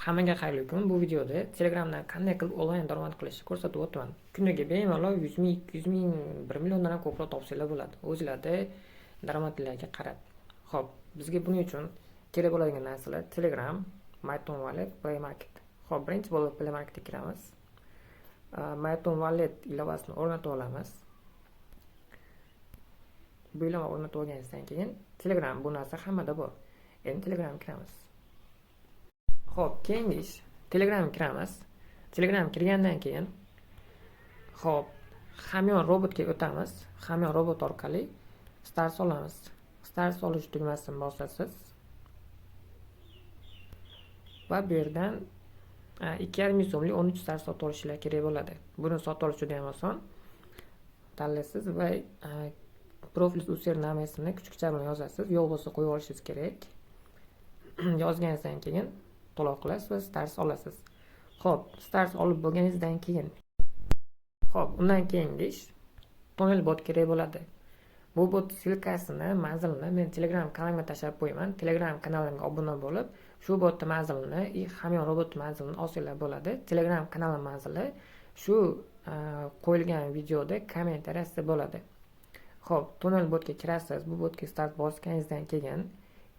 Hammaga xayrli kun. Bu videoda Telegramdan qanday qilib onlayn daromad qilishni ko'rsatib o'taman. Kuniga bemalol 100 ming, 200 ming, 1 milliondan ham ko'proq topsanglar bo'ladi. O'zingizlarda daromadlarga qarab. Xo'p, bizga buning uchun kerak bo'ladigan narsalar Telegram, MyTon Wallet, Play Market. Xo'p, birinchi bo'lib Play Marketga kiramiz. MyTon Wallet ilovasini o'rnatib olamiz. Bu ilova o'rnatib olganingizdan keyin Telegram bu narsa hammada bor. Endi Telegramga kiramiz. Xo'p, keyingi ish Telegramga kiramiz. Telegram kirgandan keyin xo'p, hamyon robotga o'tamiz. Hamyon robot orqali start olamiz. Start solish tugmasini bosasiz. Va bu yerdan 2,5 so'mlik 13 start sotib olishinglar kerak bo'ladi. Buni sotib olish juda ham oson. Tanlaysiz va profil usernamesini kichikcha bilan yozasiz. Yo'q bo'lsa qo'yib olishingiz kerak. Yozganingizdan keyin to'lov qilasiz va start olasiz. Xo'p, start olib bo'lganingizdan keyin undan keyingi ish tunnel bot kerak bo'ladi. Bu bot silkasini, manzilini men Telegram kanalimga tashlab qo'yaman. Telegram kanalimga obuna bo'lib, shu botni manzilini, hamyon robot manzilini olsanglar bo'ladi. Telegram kanali manzili shu qo'yilgan videoda kommentariyasida bo'ladi. Xo'p, tunnel botga kirasiz. Bu botga start bosganingizdan keyin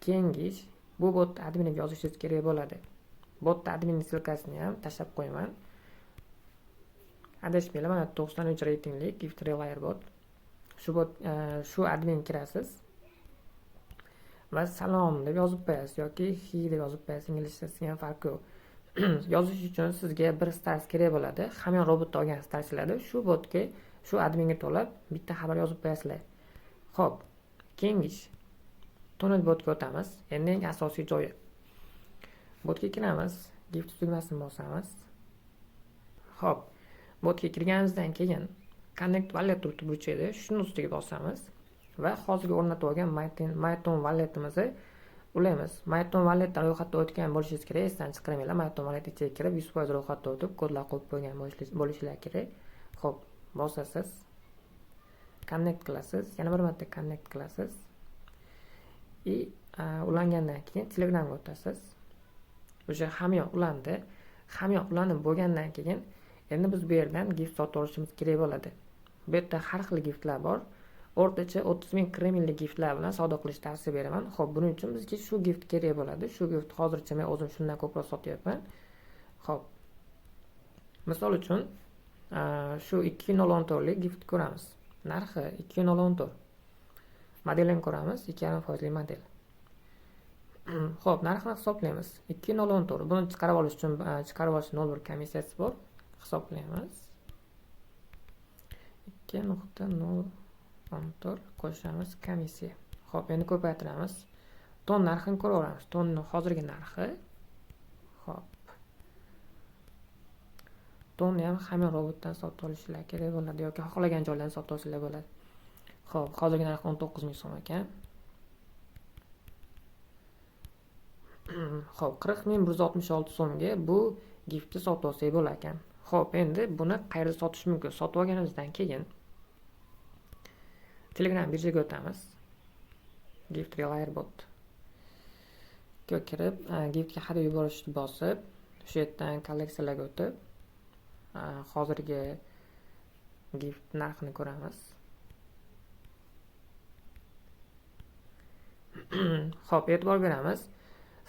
keyingi ish bu bot adminiga yozishingiz kerak bo'ladi. Bot admin silkasini ham tashlab qo'yaman. Adashmanglar, mana 93 reytingli Gift Relayer bot. Shu admin kirasiz va salom deb yozib qo'yasiz yoki hi deb yozib qo'yasiz. Inglizchasiga ham farqi yo'q. Yozish uchun sizga bir stars kerak bo'ladi. Hamyon robotda olgan starslarni shu botga, shu adminga to'lab bitta xabar yozib qo'yasizlar. Xo'p, keyingi ish tunnel botga o'tamiz. Endi eng asosiy joyi. Botga kiramiz, gift tugmasini bosamiz. Xo'p, botga kirganimizdan keyin Connect Wallet turibdi burchakda, shuni ustiga bosamiz va hozirgi o'rnatib olgan MyTon Walletimizni ulaymiz. MyTon Walletdan ro'yxatda o'tgan bo'lishingiz kerak, esdan chiqarmanglar. MyTon Wallet ichiga kirib 100% ro'yxatda o'tib, kodlar qo'yib qo'ygan bo'lishingiz kerak. Xo'p, bosasiz. Connect qilasiz, yana bir marta connect qilasiz. Ulangandan keyin Telegramga o'tasiz. O'sha hamyon ulandi. Hamyon ulanib bo'lgandan keyin endi biz bu yerdan gift sotib olishimiz kerak bo'ladi. Bu yerda har xil giftlar bor. O'rtacha 30 ming kremilli giftlar bilan savdo qilishni tavsiya beraman. Xo'p, buning uchun bizga shu gift kerak bo'ladi. Shu gift hozircha men o'zim shundan ko'proq sotyapman. Xo'p. Misol uchun shu 214 lik gift ko'ramiz. Narxi 214. Modelini ko'ramiz, 2,5% model. Xo'p, narxini hisoblaymiz. 2,14. Buni chiqarib olish uchun chiqarib olish 0,1 komissiyasi bor. Hisoblaymiz. 2,04 qo'shamiz komissiya. Xo'p, endi ko'paytiramiz. Ton narxini ko'raveramiz. Tonning hozirgi narxi. Xo'p. Tonni ham hamyon robotdan sotib olishinglar kerak bo'ladi yoki xohlagan joylardan sotib olishinglar bo'ladi. Xo'p, hozirgi narxi 19 ming so'm ekan. Xo'p, 40,166 so'mga bu giftni sotib olsak bo'lar ekan. Xo'p, endi buni qayerda sotish mumkin? Sotib olganimizdan keyin Telegram birjaga o'tamiz. Gift Relayer bot. Kirib, giftga xarid yuborishni bosib, shu yerdan kolleksiyalarga o'tib, hozirgi gift narxini ko'ramiz. Xo'p, e'tibor beramiz.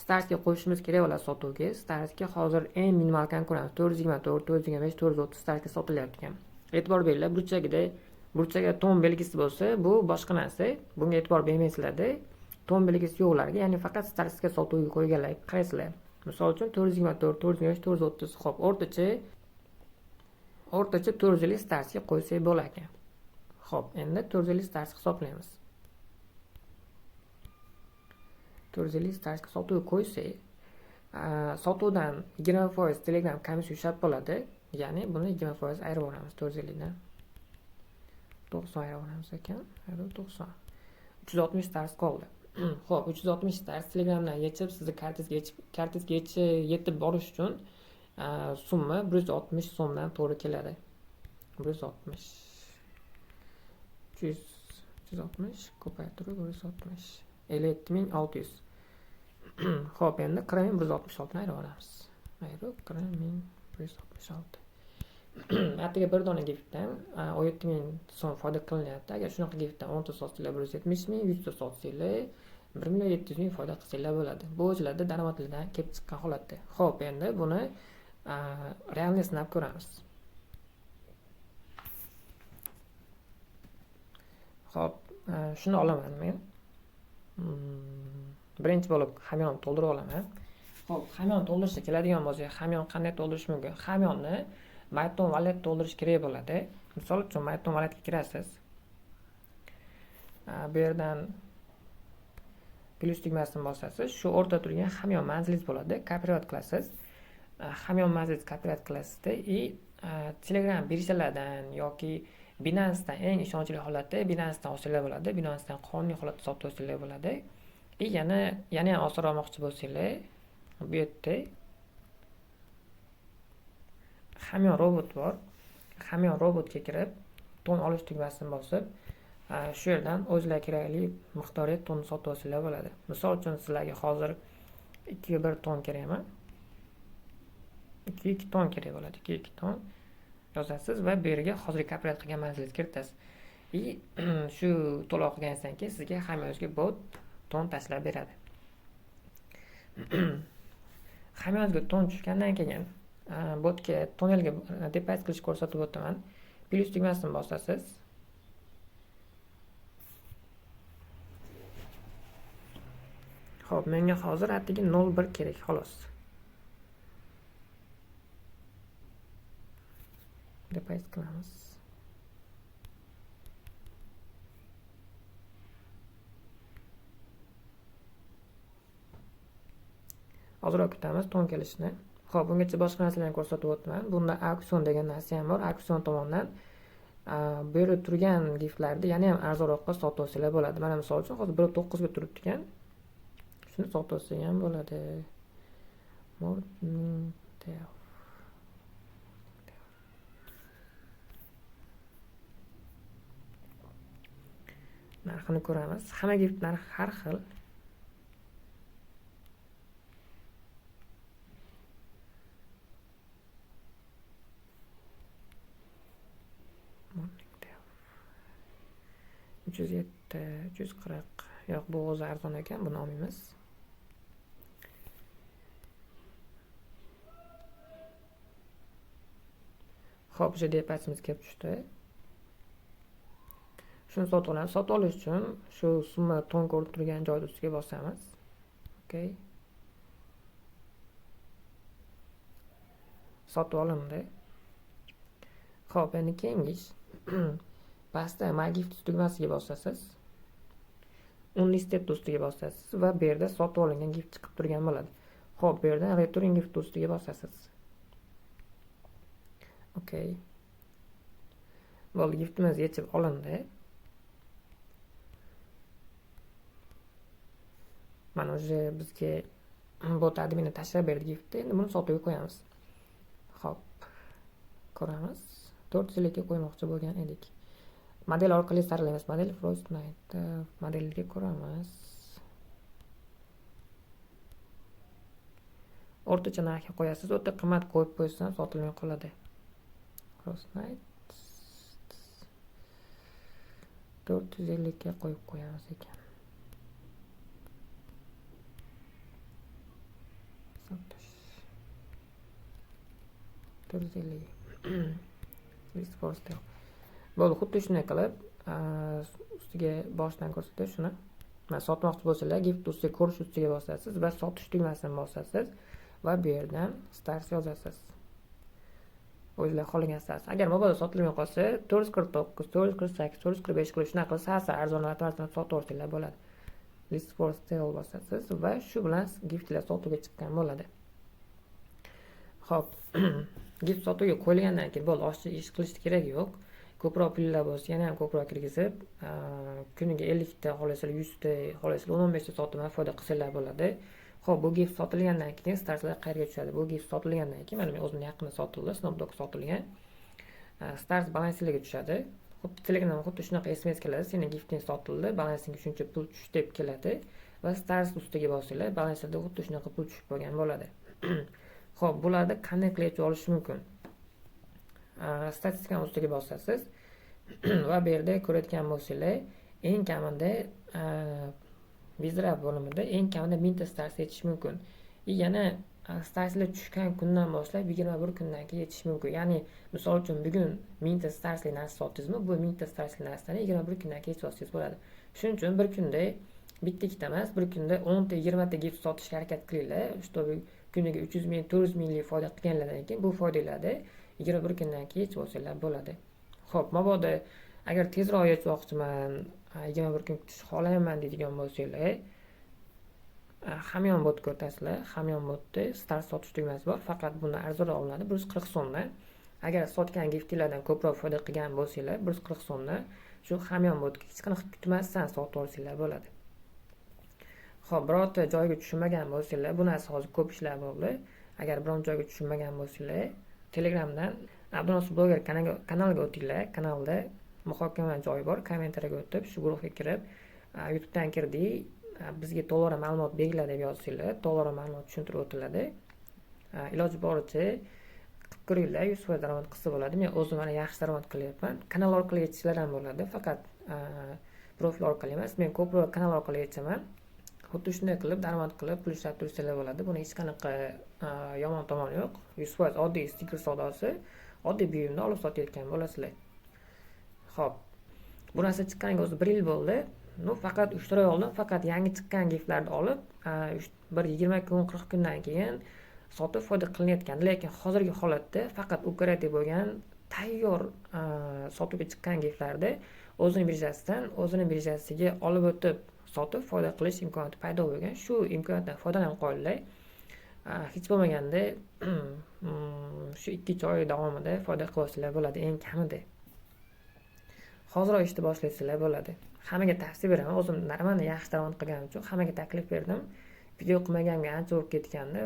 Starsga qo'yishimiz kerak bo'ladi sotuvga. Starsga hozir eng minimalkani ko'ramiz. 424, 425, 430 starsga sotilyapti ekan. E'tibor beringlar, burchakda ton belgisi bo'lsa, bu boshqa narsa. Bunga e'tibor bermaysizlarda. Ton belgisi yo'qlarga, ya'ni faqat starsga sotuvga qo'yganlar qaraysizlar. Misol uchun 424, 425, 430. Xo'p, o'rtacha 450 starsga qo'ysak bo'lar ekan. Xo'p, endi 450 stars hisoblaymiz. 450 starsga sotuvga qo'ysak, sotuvdan 20% Telegram komissiya ushlab bo'ladi. Ya'ni buni 20% ayirib olamiz 450 dan. 90 ayirib olamiz ekan. 90. 360 stars qoldi. Xo'p, 360 stars Telegramdan yechib, sizni kartangizga yetib borish uchun summa 160 so'mdan to'g'ri keladi. 160 360 ko'paytirib 160 57,600. Xo'p, endi 40,166 ni ayirib olamiz. Ayrı 40.166. Attiga bir dona giftdan 17.000 so'm foyda qilinyapti. Agar shunaqa giftdan 10 ta sotsanglar 170.000, 100 ta sotsanglar 1.700.000 foyda qilsanglar bo'ladi. Bu o'zlarda daromadlardan kelib chiqqan holatda. Xo'p, endi buni realni sinab ko'ramiz. Xo'p, shuni olaman men. Birinchi bo'lib hamyon to'ldirib olaman. Xo'p, hamyon to'ldirishga keladigan bo'lsak, hamyon qanday to'ldirish mumkin? Hamyonni Myton wallet to'ldirish kerak bo'ladi. Misol uchun Myton walletga kirasiz. Bu yerdan plus tugmasini bosasiz. Shu o'rtada turgan hamyon manzilingiz bo'ladi. Kopировать qilasiz. Hamyon manzilingiz kopировать qilasizda Telegram birjalardan yoki Binance'dan eng ishonchli holatda Binance'dan olsanglar bo'ladi. Binance'dan qonuniy holatda sotib olsanglar bo'ladi. yana ham osonroq olmoqchi bo'lsanglar, bu yerda hamyon robot bor. Hamyon robotga kirib, ton olish tugmasini bosib, shu yerdan o'zingizga kerakli miqdorda tonni sotib olsanglar bo'ladi. Misol uchun sizlarga hozir 2.1 ton kerakmi? 2 ton kerak bo'ladi. 2 ton yozasiz va bu yerga hozir kopировать qilgan manzilingizni kiritasiz. Shu to'lov qilganingizdan keyin sizga hammangizga bot ton tashlab beradi. Hammangizga ton tushgandan keyin botga tonelga deposit qilish ko'rsatib o'taman. Plus tugmasini bosasiz. Xo'p, menga hozir atigi 0.1 kerak, xolos. Deposit qilamiz. Ozroq kutamiz ton kelishini. Xo'p, bungacha boshqa narsalarni ko'rsatib o'tman. Bunda auksion degan narsa ham bor. Auksion tomonidan bu yerda turgan giftlarni yana ham arzonroqqa sotib olsanglar bo'ladi. Mana misol uchun hozir 1.9 ga turibdi ekan. Shuni sotib olsang ham bo'ladi. Narxini ko'ramiz. Hamma gift narxi har xil. %7, %40. Yo'q, bu o'zi arzon ekan, buni olmaymiz. Xo'p, o'sha depozitimiz kelib tushdi. Shuni sotib olamiz. Sotib olish uchun shu summa ton ko'rib turgan joyda ustiga bosamiz. Okay. Sotib olindi. Xo'p, endi keyingi ish. Pastda My Gift tugmasiga bosasiz. Unlisted ustiga bosasiz va bu yerda sotib olingan gift chiqib turgan bo'ladi. Xo'p, bu yerdan Return Gift ustiga bosasiz. Okay. Bo'ldi, giftimiz yechib olindi. Mana o'sha bizga bot admini tashlab berdi giftni. Endi buni sotuvga qo'yamiz. Xo'p. Ko'ramiz. 400 ga qo'ymoqchi bo'lgan edik. Model orqali saralaymiz. Model Frostnight modeliga ko'ramiz. O'rtacha narxga qo'yasiz. O'ta qimmat qo'yib qo'ysangiz sotilmay qoladi. Frostnight 450 ga qo'yib qo'yamiz ekan. 450. List poster. Bo'ldi, xuddi shunday qilib, ustiga boshidan ko'rsatib shuni. Mana sotmoqchi bo'lsangiz, gift ustiga ko'rish ustiga bosasiz va sotish tugmasini bosasiz va bu yerdan stars yozasiz. O'zingizlar xohlagan stars. Agar mobilda sotilmay qolsa, 449, 448, 445 qilib shunaqa qilib sal arzonlatib sotib olsanglar bo'ladi. List for sale bosasiz va shu bilan giftlar sotuvga chiqqan bo'ladi. Xo'p, gift sotuvga qo'yilgandan keyin bo'ldi, oshchi ish qilish kerak yo'q. Ko'proq pullar bo'lsa, yana ham ko'proq kirgizib, kuniga 50 ta xohlasanglar, 100 ta xohlasanglar, 15 ta sotib foyda qilsanglar bo'ladi. Xo'p, bu gift sotilgandan keyin starslar qayerga tushadi? Bu gift sotilgandan keyin mana men o'zimning yaqinda sotildi, Snapdog sotilgan. Stars balansiga tushadi. Xuddi Telegramdan xuddi shunaqa SMS keladi, sening gifting sotildi, balansiga shuncha pul tushdi deb keladi va stars ustiga bosinglar, balansingizda xuddi shunaqa pul tushib qolgan bo'ladi. Xo'p, bularda qanday qilib yechib olish mumkin? Statistikani ustiga bosasiz va bu yerda ko'rayotgan bo'lsanglar, eng kamida bizra bo'limida eng kamida 1000 ta stars yechish mumkin. Yana starslar tushgan kundan boshlab 21 kundan keyin yechish mumkin. Ya'ni misol uchun bugun 1000 ta starsli narsa sotdingizmi, bu 1000 ta starsli narsani 21 kundan keyin yechib olsangiz bo'ladi. Shuning uchun bir kunda bitta ikkita emas, bir kunda 10 ta 20 ta gift sotishga harakat qilinglar. Чтобы kuniga 300 ming, 400 minglik foyda qilganlardan keyin bu foydalarni 21 kundan keyin yechib olsanglar bo'ladi. Xo'p, mabodo agar tezroq yechmoqchiman, 21 kun kutish xohlayman deydigan bo'lsanglar, hamyon botga o'tasizlar. Hamyon botda start sotish tugmasi bor, faqat bundan arzonroq olinadi 140 so'mdan. Agar sotgan giftinglardan ko'proq foyda qilgan bo'lsanglar, 140 so'mdan shu hamyon botga hech qanaqa kutmasdan sotib olsanglar bo'ladi. Xo'p, birorta joyga tushunmagan bo'lsanglar, bu narsa hozir ko'p ishlar bo'ldi. Agar biron joyga tushunmagan bo'lsanglar, Telegramdan Abdunosir bloger kanaliga o'tinglar. Kanalda muhokama joyi bor. Kommentariyaga o'tib, shu guruhga kirib, YouTubedan kirdik, bizga to'g'ri ma'lumot beringlar deb yozsanglar, to'g'ri ma'lumot tushuntirib o'tiladi. Iloji boricha qilib ko'ringlar, 100% daromad qilsa bo'ladi. Men o'zim mana yaxshi daromad qilyapman. Kanal orqali yechishlar ham bo'ladi, faqat profil orqali emas. Men ko'proq kanal orqali yechaman. Xuddi shunday qilib daromad qilib pul ishlab turishlar bo'ladi. Buni hech qanaqa yomon tomoni yo'q. 100% oddiy stiker savdosi, oddiy buyumni olib sotayotgan bo'lasizlar. Xo'p. Bu narsa chiqqaniga o'zi 1 yil bo'ldi. Faqat 3 oy oldin faqat yangi chiqqan giftlarni olib, bir 20 kun, 40 kundan keyin sotib foyda qilinayotgan. Lekin hozirgi holatda faqat operativ bo'lgan, tayyor sotuvga chiqqan giftlarni o'zining birjasiga olib o'tib sotib foyda qilish imkoniyati paydo bo'lgan. Shu imkoniyatdan foydalanib qolinglar. Hech bo'lmaganda shu 2 oy davomida foyda qilib olsanglar bo'ladi, eng kamida. Hozirroq ishni boshlaysanglar bo'ladi. Hammaga tavsiya beraman. O'zim mana yaxshi daromad qilganim uchun hammaga taklif berdim. Video qilmaganimga ancha bo'lib ketgandi.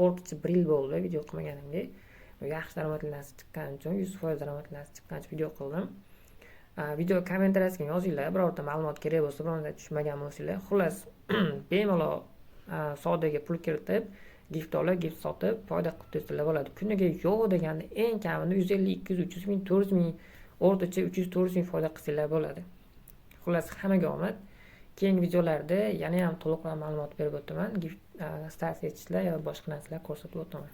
O'rtacha 1 yil bo'ldi video qilmaganimga. Yaxshi daromadli narsa chiqqani uchun, 100% daromadli narsa chiqqani uchun video qildim. Video kommentariyasiga yozinglar, birorta ma'lumot kerak bo'lsa, bironta tushunmagan bo'lsanglar, xullas bemalol savdoga pul kiritib, gift olib, gift sotib, foyda qilib tursanglar bo'ladi. Kuniga yo'q deganda eng kamida 150, 200, 300 ming, 400 ming, o'rtacha 300-400 ming foyda qilsanglar bo'ladi. Xullas hammaga omad. Keyingi videolarda yana ham to'liqroq ma'lumot berib o'taman. Gift stars yechishlar yoki boshqa narsalar ko'rsatib o'taman.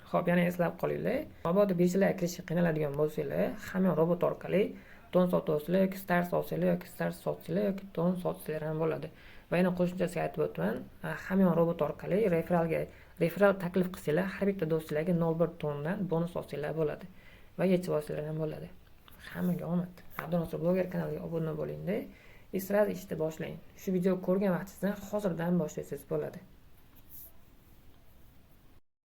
Xo'p, yana eslab qolinglar. Mabodo birjalarga kirishga qiynaladigan bo'lsanglar, hamyon robot orqali ton sotib olsanglar yoki stars olsanglar yoki stars sotsanglar yoki ton sotsanglar ham bo'ladi. Va yana qo'shimchasiga aytib o'taman, hamyon robot orqali referral taklif qilsanglar, har bitta do'stlarga 0.1 tondan bonus olsanglar bo'ladi va yechib olsanglar ham bo'ladi. Hammaga omad. Abdunosir bloger kanaliga obuna bo'ling-da, sразу ishni boshlang. Shu video ko'rgan vaqtingizdan hozirdan boshlasangiz bo'ladi.